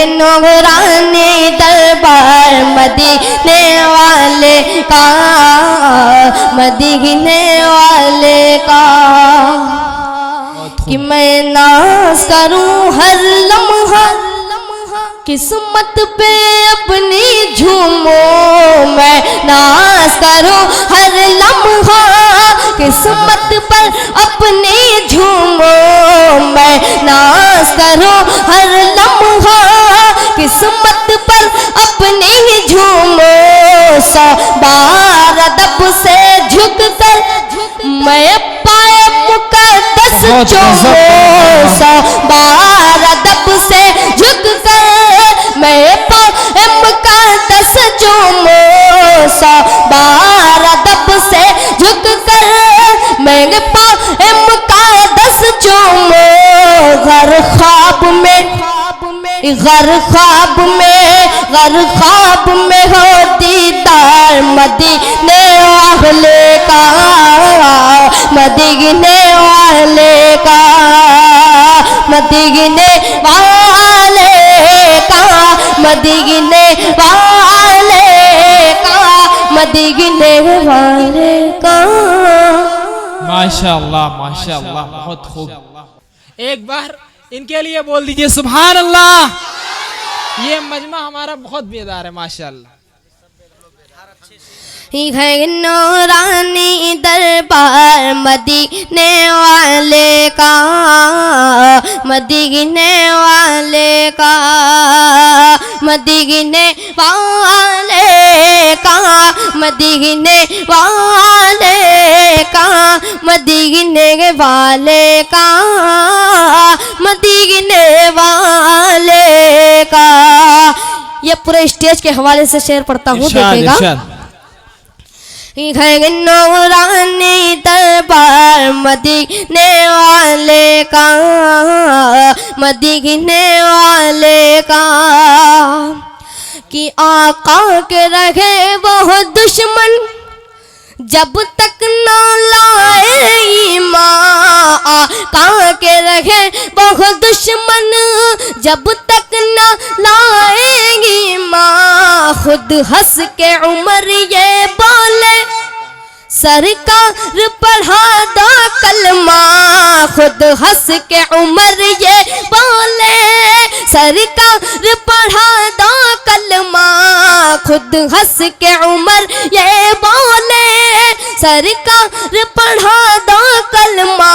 नूरानी दरबार मदीने वाले का, मदीने वाले का। कि मैं नाज़ करूं हर लम्हा, किस्मत पे अपनी झूमो। मैं नाज़ करूं हर लम्हा, किस्मत पर अपनी झूमो। मैं नाज़ करूं हर लम्हा, किस्मत पर अपनी झूमो। 100 बार अदब से झुक कर मैं पाए मुकद्दस चूमो। 100 बार अदब से झुक कर मैं पाए मुकद्दस चूमो। 100 बार अदब से झुक कर मैं पाए मुकद्दस चूमो। घर ख्वाब में, घर ख्वाब में, घर ख्वाब में हो दीदार मदीने वाले का, मदीने वाले का, मदीने वाले का, मदीने वाले का, मदीने वाले का। माशाअल्लाह माशाअल्लाह, बहुत खूब। एक बार इनके लिए बोल दीजिए सुभान अल्लाह। ये मजमा हमारा बहुत बेदार है माशाअल्लाह। नूरानी दरबार मदीने वाले का, मदीने वाले का, मदीने वाले का, मदीने वाले का, मदीने वाले का, मदीने वाले का। ये पूरे स्टेज के हवाले से शेर पढ़ता हूँ, देखिएगा। नूरानी दरबार मदीने वाले का, मदीने वाले का। कि आका के रहे वो दुश्मन जब तक न लाए ईमान। आका के रहे वो दुश्मन जब तक न लाएगी माँ। खुद हंस के उमर ये बोले सरकार पढ़ा दो कलमा। खुद हंस के उमर ये बोले सरकार पढ़ा दो कलमा। खुद हंस के उमर ये बोले सरकार पढ़ा दो कलमा।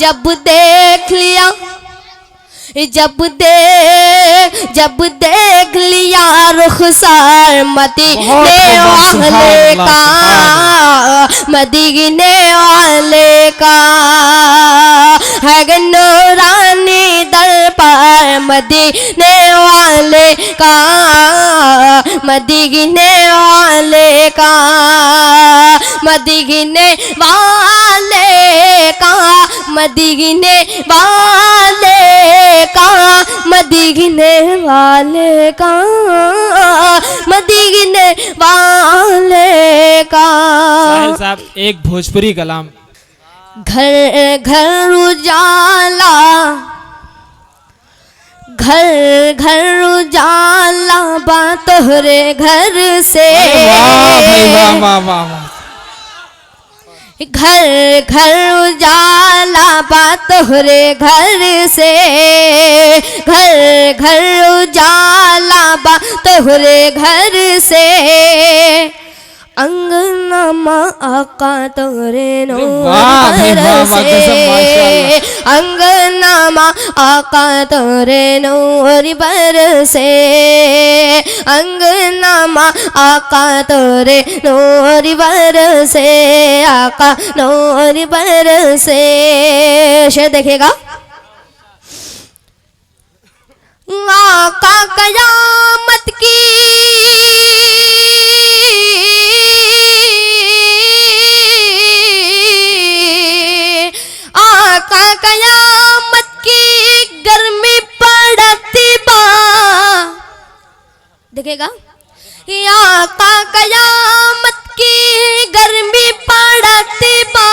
जब देख लिया, जब देख लिया रुखसार मदीने वाले का, मदीने वाले का। है नूरानी दरबार मदीने वाले का, मदीने वाले का, मदीने वाले का, मदीने वाले का, मदीने वाले का, मदीने वाले का। साहिल साहब एक भोजपुरी कलाम। घर घर उजाला, घर घर उजाला बा तोहरे घर से। वाह भाई वाह वाह वाह। घर घर उजाला बा तोहरे घर से। घर घर उजाला बा तोहरे घर से। अंगनामा आका तोरे नूर से। अंगनामा आका तोरे नूर बरसे। अंगनामा आका तोरे नूर बरसे। आका नूर बरसे। शेर देखिएगा। आका कयामत की कयामत की गर्मी पड़ती बा। देखेगा आका कयामत की गर्मी पड़ती बा।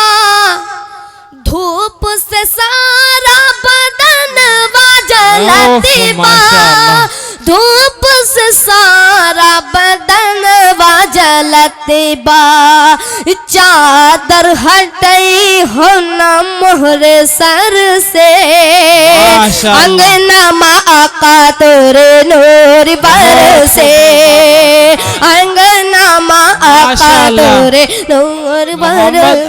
धूप से सारा बदन वाजल जलती बा, माशाअल्लाह। धूप से सारा बदन जलती बा, चादर हटई हो न मोहरे सर से, माशाअल्लाह। अंगना माँ आका तोरे नूर बरसे, अंगना माँ आका माशाअल्लाह। तोरे नूर बरसे।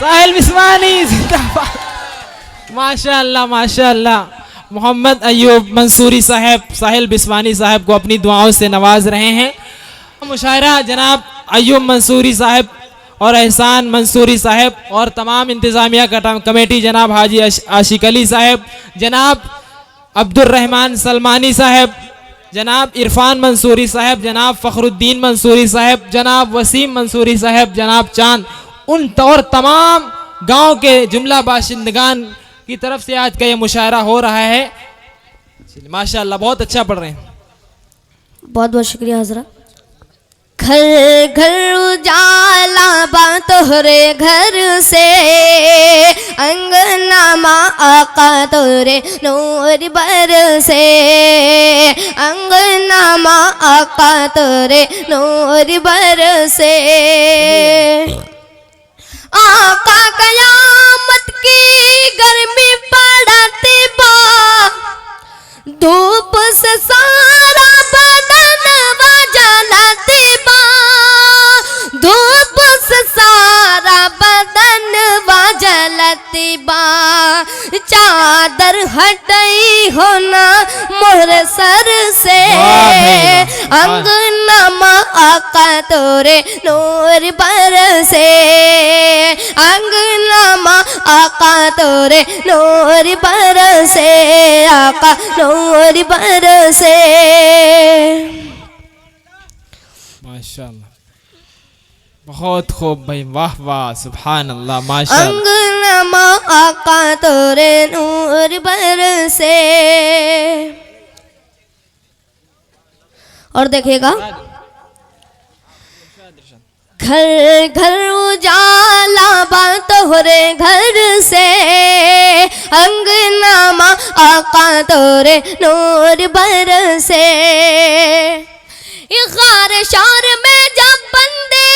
साहिल बिस्वानी जिंदाबाद। माशाअल्लाह माशाअल्लाह। मोहम्मद अयूब मंसूरी साहब साहिल बिस्वानी साहब को अपनी दुआओं से नवाज रहे हैं। मुशायरा जनाब अयूब मंसूरी साहब और एहसान मंसूरी साहब और तमाम इंतज़ामिया कमेटी जनाब हाजी आशिक अली साहब, जनाब अब्दुर्रहमान सलमानी साहब, जनाब इरफान मंसूरी साहब, जनाब फ़खरुद्दीन मंसूरी साहब, जनाब वसीम मंसूरी साहब, जनाब चांद, उन और तमाम गांव के जुमला बाशिंदगान की तरफ से आज का ये मुशायरा हो रहा है। माशाअल्लाह बहुत अच्छा पढ़ रहे हैं। बहुत बहुत शुक्रिया हजरत। घर घर उजाला बा तोहरे घर से, अंगना माँ आका तोरे नूर बरसे, अंगना माँ आका तोरे नूर बरसे। आका कयामत की गर्मी पड़ती बा, धूप से सारा बदन जलती बा, धूप से सारा बदन जलती बा, चादर हटई हो ना मोर सर से, अंगना माँ आका तोरे नूर बरसे, अंगना माँ आका तोरे नूर बरसे, आका नूर बरसे। माशाअल्लाह बहुत खूब भाई, वाह वाह सुभान अल्लाह माशाअल्लाह। अंगना माँ आका तोरे नूर बरसे। और देखिएगा घर घर उजाला बा तोहरे घर से, अंगना माँ आका तोरे नूर बरसे। गार शार में जब बंदे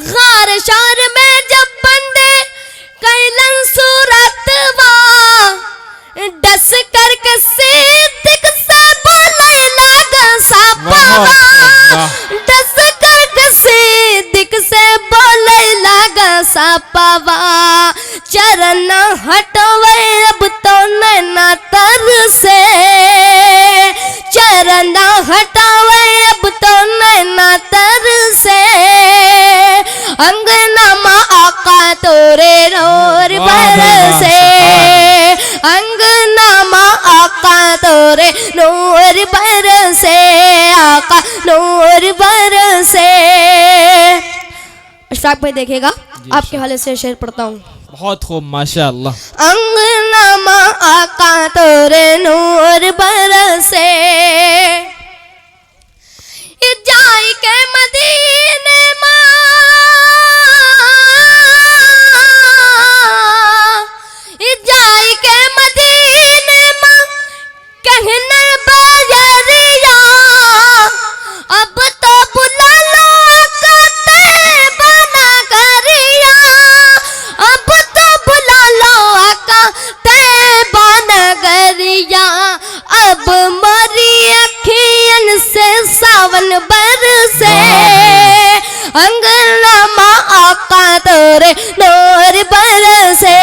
गार शार में जब बंदे कैलन सूरत वा, डस करके सिद्दीक से बोले लगा सापवा, डस करके सिद्दीक से बोले लगा सापवा, चरण हटवे अब तो नैना तर से, चरण हटावे अब तो नैना तर से, अंगना माँ आका तोरे नूर बरसे, अंगना माँ आका तोरे नूर बरसे, आका नूर बरसे। अशफाक भाई देखिएगा आपके हवाले से शेर पढ़ता हूँ। बहुत खूब माशाअल्लाह। अंगना माँ आका तोरे नूर बरसे, जाई के मदीने माँ, जाई के मदीने माँ कहने बजरिया, अब तो बुला लो आका बना गरिया, अब तो बुला लो आका बना गरिया, अब मरी अखियन से सावन बरसे, अंगना माँ आका तोरे नूर बरसे।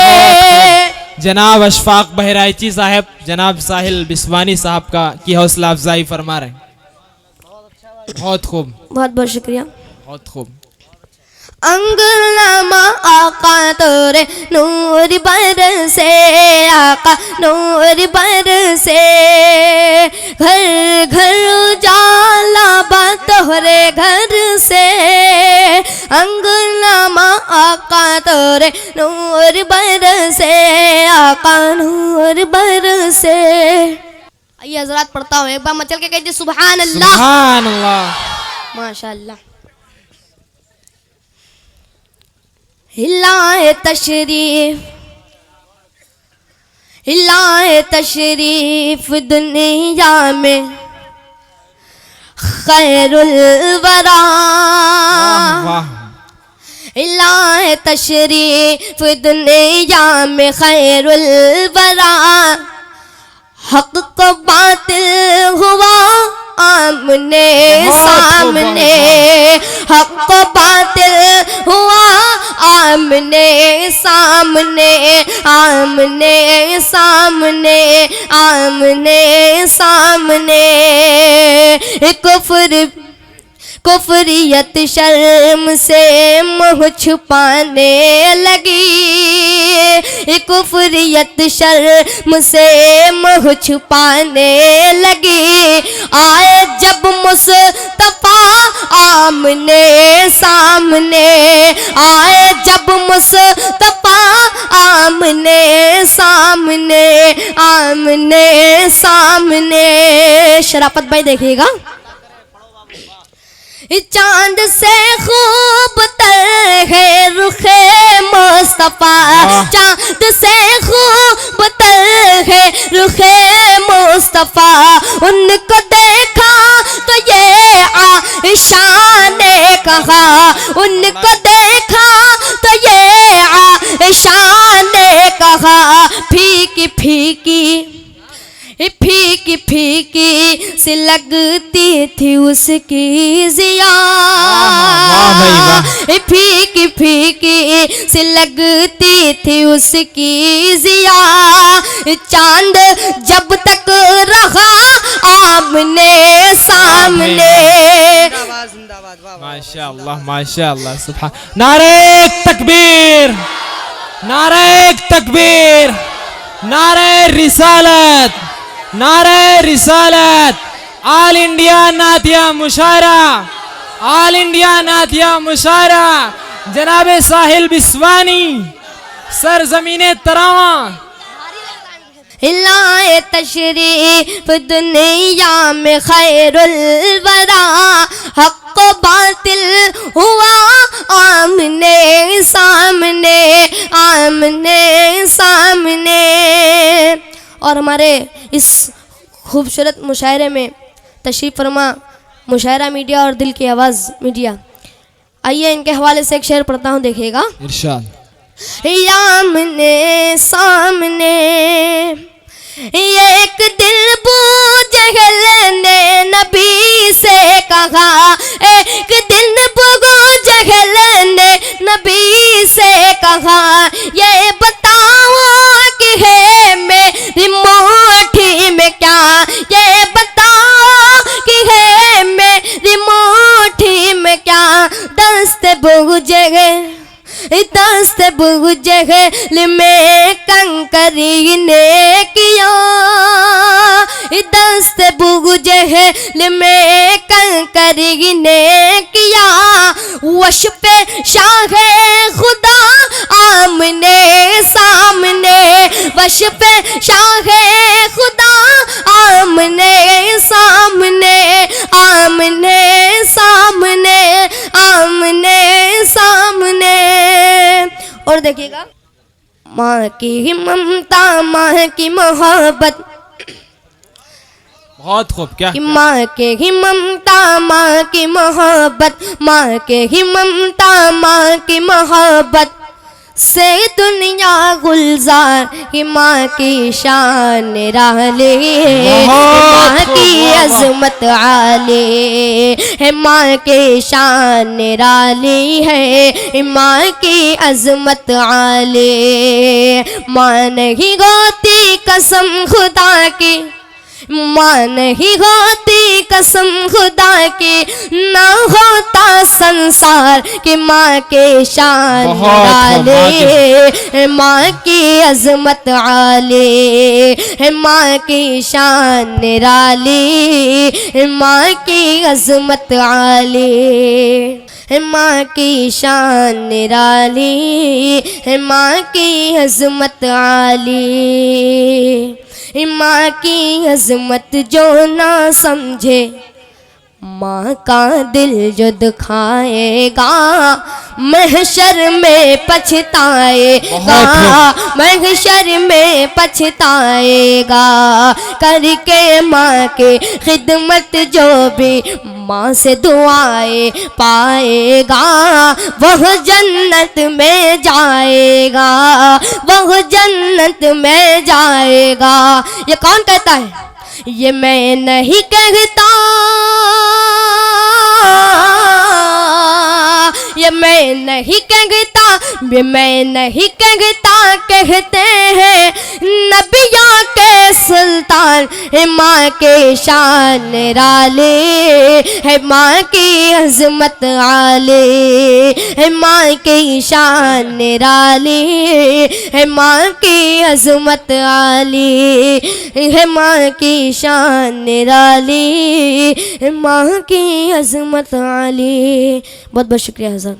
जनाब अशफाक बहराइची साहब जनाब साहिल बिस्वानी साहब का की हौसला अफजाई फरमा रहे हैं। बहुत खूब बहुत बहुत शुक्रिया। बहुत खूब। अंगना माँ आका तोरे नूर बरसे, आका नूर बरसे, घर घर उजाला बा तोहरे घर से, अंगना माँ आका तोरे नूर बरसे, आका नूर बरसे। आइए हजरात पढ़ता हूँ, एक बार मचल के कहते सुभान अल्लाह। सुभान अल्लाह। माशाअल्लाह। लाए तशरीफ दुनिया में खैरुल वरा, वाह लाए तशरीफ दुनिया में खैरुल वरा, हक को बातिल हुआ आमने सामने, हक को बातिल हुआ आमने सामने, आमने सामने, आमने सामने। कुफरियत शर्म से मुँह छुपाने लगी, कुफरियत शर्म से मुँह छुपाने लगी। आए जब मुस्तफा आमने सामने, आए जब मुस्तफा आमने सामने, आमने सामने। शराफत भाई देखिएगा, चांद से खूब तर है रुखे मुस्तफा, चांद से खूब तर है रुखे मुस्तफा। उनको देखा तो ये आइशा ने कहा, उनको देखा तो ये आइशा ने कहा, फीकी फीकी फीकी फीकी से लगती थी उसकी जिया, फीकी फीकी से लगती थी उसकी जिया। चांद जब तक रहा आमने सामने। माशाअल्लाह माशाअल्लाह, सुभान। नारे तकबीर, नारे तकबीर, नारे रिसालत, नारे रिसालत। ऑल इंडिया नातिया मुशायरा, ऑल इंडिया नातिया मुशायरा। जनाबे साहिल बिस्वानी, सरजमीने तरावा। लाए तशरीफ दुनिया में खैरुल वरा, हक को बातिल हुआ आमने सामने, आमने सामने। और हमारे इस खूबसूरत मुशायरे में तशरीफ़ फरमा मुशायरा मीडिया और दिल की आवाज़ मीडिया। आइए इनके हवाले से एक शेर पढ़ता हूँ, देखिएगा। इरशाद। आमने सामने एक दिल बूझल ने नबी से कहा, एक दिन बूझल ने नबी से कहा, ये बताओ कि है मेरी मुट्ठी में क्या, ये बताओ कि है मेरी मुट्ठी में क्या। दस्त बुझल में कंकरी ने किया, दस्त बुझल में कंकरी ने किया। वश पे शाह खुदा आमने सामने, वश पे शाह खुदा आमने सामने, आमने सामने, आमने सामने। और देखिएगा, माँ की ममता, माँ की मोहब्बत, बहुत खूब। क्या माँ के ही ममता, माँ की मोहब्बत, माँ के ही ममता, माँ की मोहब्बत से दुनिया गुलजार की। माँ की शान निराले है, माँ की अजमत आले है, माँ की शान निराली है, माँ की अजमत आले। माँ नहीं होती कसम खुदा की, माँ नहीं होती कसम खुदा की, ना होता संसार की। माँ के शान निराले, माँ की अजमत आले, माँ की शान निराली, माँ की अजमत आले, माँ की शान निराली, माँ की अजमत आली। माँ की अजमत जो ना समझे माँ का दिल जो दुखाएगा महशर में पछताएगा, महशर में पछताएगा। करके माँ की खिदमत जो भी माँ से दुआएं पाएगा वह जन्नत में जाएगा, वह जन्नत में जाएगा। ये कौन कहता है? ये मैं नहीं कहता, ये मैं नहीं कहता, ये मैं नहीं कहता, कहते हैं नबिया के सुल्तान है माँ के शान निराले, है माँ की अज़मत आले, है माँ की शान निराले, है माँ की अज़मत आली, है माँ की शान निराली, है माँ की अज़मत आली। बहुत बहुत शुक्रिया हज़रत।